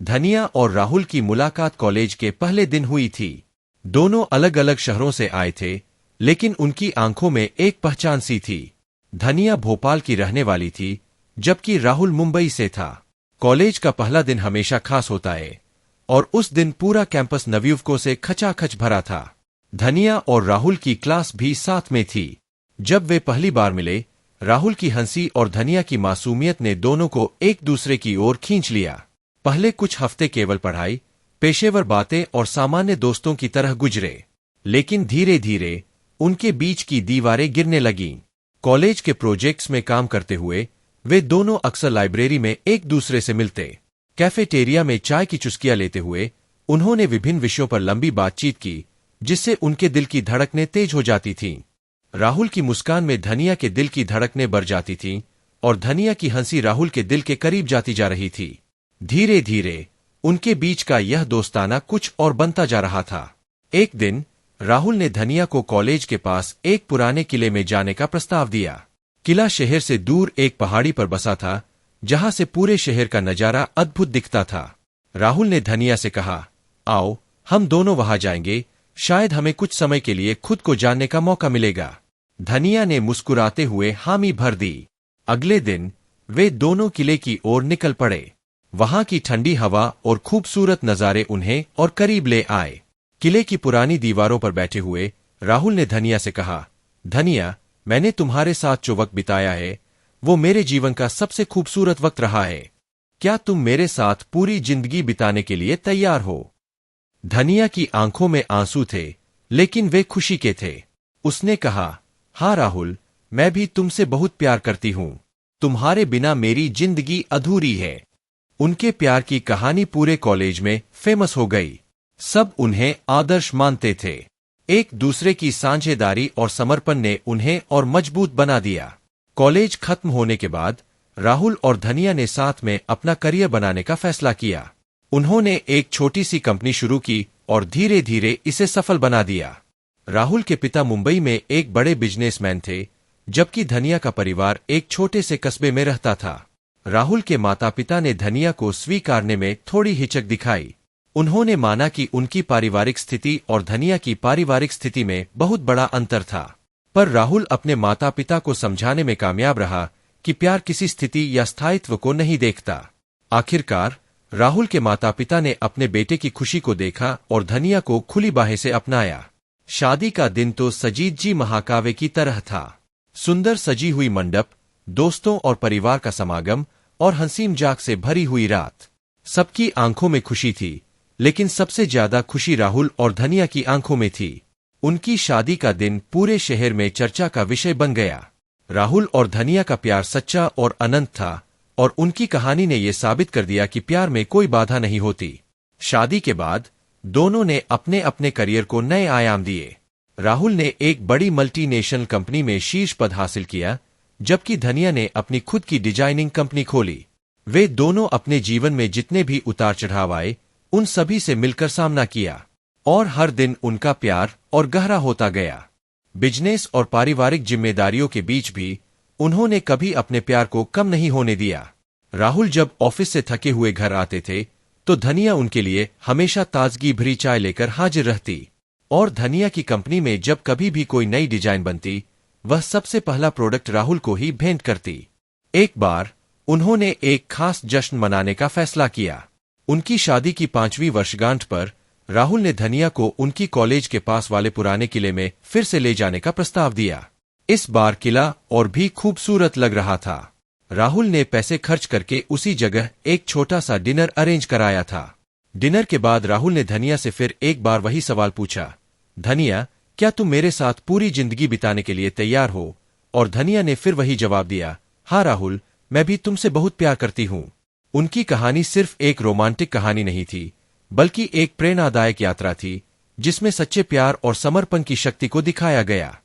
धनिया और राहुल की मुलाकात कॉलेज के पहले दिन हुई थी। दोनों अलग अलग शहरों से आए थे, लेकिन उनकी आंखों में एक पहचान सी थी। धनिया भोपाल की रहने वाली थी, जबकि राहुल मुंबई से था। कॉलेज का पहला दिन हमेशा खास होता है, और उस दिन पूरा कैंपस नवयुवकों से खचाखच भरा था। धनिया और राहुल की क्लास भी साथ में थी। जब वे पहली बार मिले, राहुल की हंसी और धनिया की मासूमियत ने दोनों को एक दूसरे की ओर खींच लिया। पहले कुछ हफ्ते केवल पढ़ाई, पेशेवर बातें और सामान्य दोस्तों की तरह गुजरे, लेकिन धीरे धीरे उनके बीच की दीवारें गिरने लगीं। कॉलेज के प्रोजेक्ट्स में काम करते हुए वे दोनों अक्सर लाइब्रेरी में एक दूसरे से मिलते। कैफेटेरिया में चाय की चुस्कियां लेते हुए उन्होंने विभिन्न विषयों पर लंबी बातचीत की, जिससे उनके दिल की धड़कनें तेज हो जाती थीं। राहुल की मुस्कान में धनिया के दिल की धड़कनें बढ़ जाती थीं, और धनिया की हंसी राहुल के दिल के करीब जाती जा रही थी। धीरे धीरे उनके बीच का यह दोस्ताना कुछ और बनता जा रहा था। एक दिन राहुल ने धनिया को कॉलेज के पास एक पुराने किले में जाने का प्रस्ताव दिया। किला शहर से दूर एक पहाड़ी पर बसा था, जहां से पूरे शहर का नजारा अद्भुत दिखता था। राहुल ने धनिया से कहा, आओ हम दोनों वहां जाएंगे, शायद हमें कुछ समय के लिए खुद को जानने का मौका मिलेगा। धनिया ने मुस्कुराते हुए हामी भर दी। अगले दिन वे दोनों किले की ओर निकल पड़े। वहां की ठंडी हवा और खूबसूरत नजारे उन्हें और करीब ले आए। किले की पुरानी दीवारों पर बैठे हुए राहुल ने धनिया से कहा, धनिया, मैंने तुम्हारे साथ जो वक्त बिताया है वो मेरे जीवन का सबसे खूबसूरत वक्त रहा है। क्या तुम मेरे साथ पूरी जिंदगी बिताने के लिए तैयार हो? धनिया की आंखों में आंसू थे, लेकिन वे खुशी के थे। उसने कहा, हाँ राहुल, मैं भी तुमसे बहुत प्यार करती हूं। तुम्हारे बिना मेरी जिंदगी अधूरी है। उनके प्यार की कहानी पूरे कॉलेज में फेमस हो गई। सब उन्हें आदर्श मानते थे। एक दूसरे की साझेदारी और समर्पण ने उन्हें और मजबूत बना दिया। कॉलेज खत्म होने के बाद राहुल और धनिया ने साथ में अपना करियर बनाने का फैसला किया। उन्होंने एक छोटी सी कंपनी शुरू की और धीरे धीरे इसे सफल बना दिया। राहुल के पिता मुंबई में एक बड़े बिजनेसमैन थे, जबकि धनिया का परिवार एक छोटे से कस्बे में रहता था। राहुल के माता पिता ने धनिया को स्वीकारने में थोड़ी हिचक दिखाई। उन्होंने माना कि उनकी पारिवारिक स्थिति और धनिया की पारिवारिक स्थिति में बहुत बड़ा अंतर था। पर राहुल अपने माता पिता को समझाने में कामयाब रहा कि प्यार किसी स्थिति या स्थायित्व को नहीं देखता। आखिरकार राहुल के माता पिता ने अपने बेटे की खुशी को देखा और धनिया को खुली बाहें से अपनाया। शादी का दिन तो सजीद जी महाकाव्य की तरह था। सुंदर सजी हुई मंडप, दोस्तों और परिवार का समागम और हंसी मजाक से भरी हुई रात। सबकी आंखों में खुशी थी, लेकिन सबसे ज्यादा खुशी राहुल और धनिया की आंखों में थी। उनकी शादी का दिन पूरे शहर में चर्चा का विषय बन गया। राहुल और धनिया का प्यार सच्चा और अनंत था, और उनकी कहानी ने यह साबित कर दिया कि प्यार में कोई बाधा नहीं होती। शादी के बाद दोनों ने अपने अपने करियर को नए आयाम दिए। राहुल ने एक बड़ी मल्टीनेशनल कंपनी में शीर्ष पद हासिल किया, जबकि धनिया ने अपनी खुद की डिजाइनिंग कंपनी खोली। वे दोनों अपने जीवन में जितने भी उतार चढ़ाव आए, उन सभी से मिलकर सामना किया, और हर दिन उनका प्यार और गहरा होता गया। बिजनेस और पारिवारिक जिम्मेदारियों के बीच भी उन्होंने कभी अपने प्यार को कम नहीं होने दिया। राहुल जब ऑफिस से थके हुए घर आते थे, तो धनिया उनके लिए हमेशा ताजगी भरी चाय लेकर हाजिर रहती, और धनिया की कंपनी में जब कभी भी कोई नई डिजाइन बनती, वह सबसे पहला प्रोडक्ट राहुल को ही भेंट करती। एक बार उन्होंने एक खास जश्न मनाने का फैसला किया। उनकी शादी की 5वीं वर्षगांठ पर राहुल ने धनिया को उनकी कॉलेज के पास वाले पुराने किले में फिर से ले जाने का प्रस्ताव दिया। इस बार किला और भी खूबसूरत लग रहा था। राहुल ने पैसे खर्च करके उसी जगह एक छोटा सा डिनर अरेंज कराया था। डिनर के बाद राहुल ने धनिया से फिर एक बार वही सवाल पूछा, धनिया, क्या तुम मेरे साथ पूरी जिंदगी बिताने के लिए तैयार हो? और धनिया ने फिर वही जवाब दिया, हाँ राहुल, मैं भी तुमसे बहुत प्यार करती हूँ। उनकी कहानी सिर्फ एक रोमांटिक कहानी नहीं थी, बल्कि एक प्रेरणादायक यात्रा थी, जिसमें सच्चे प्यार और समर्पण की शक्ति को दिखाया गया।